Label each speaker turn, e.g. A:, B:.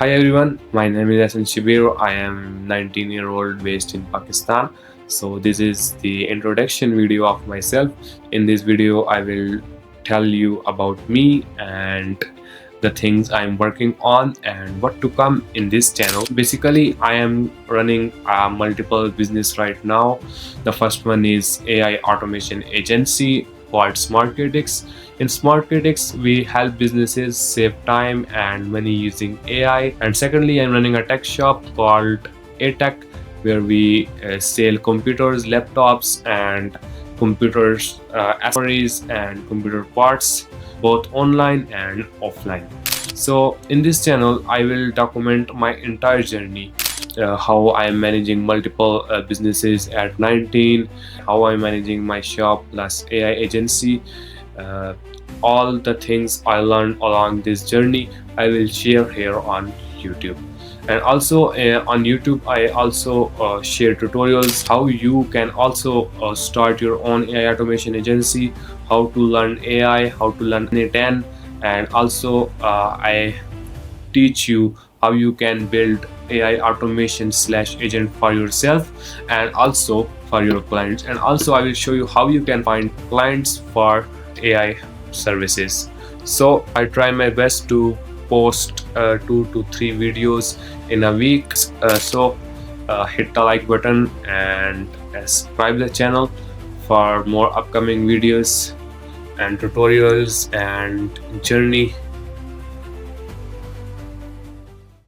A: Hi everyone, my name is Ahsan Shabbir. I am 19-year-old based in Pakistan. So this is the introduction video of myself. In this video, I will tell you about me and the things I'm working on and what to come in this channel. Basically, I am running multiple business right now. The first one is AI automation agency called Creatix. In Creatix, we help businesses save time and money using AI. And secondly, I'm running a tech shop called A-Tech, where we sell computers, laptops, and computers, accessories, and computer parts, both online and offline. So in this channel, I will document my entire journey, how I am managing multiple businesses at 19, how I'm managing my shop plus AI agency, uh, all the things I learned along this journey I will share here on YouTube. And also on YouTube I also share tutorials how you can also start your own AI automation agency, how to learn AI, how to learn N10, and also I teach you how you can build AI automation slash agent for yourself and also for your clients. And also I will show you how you can find clients for AI services. So I try my best to post 2 to 3 videos in a week. Hit the like button and subscribe the channel for more upcoming videos and tutorials and journey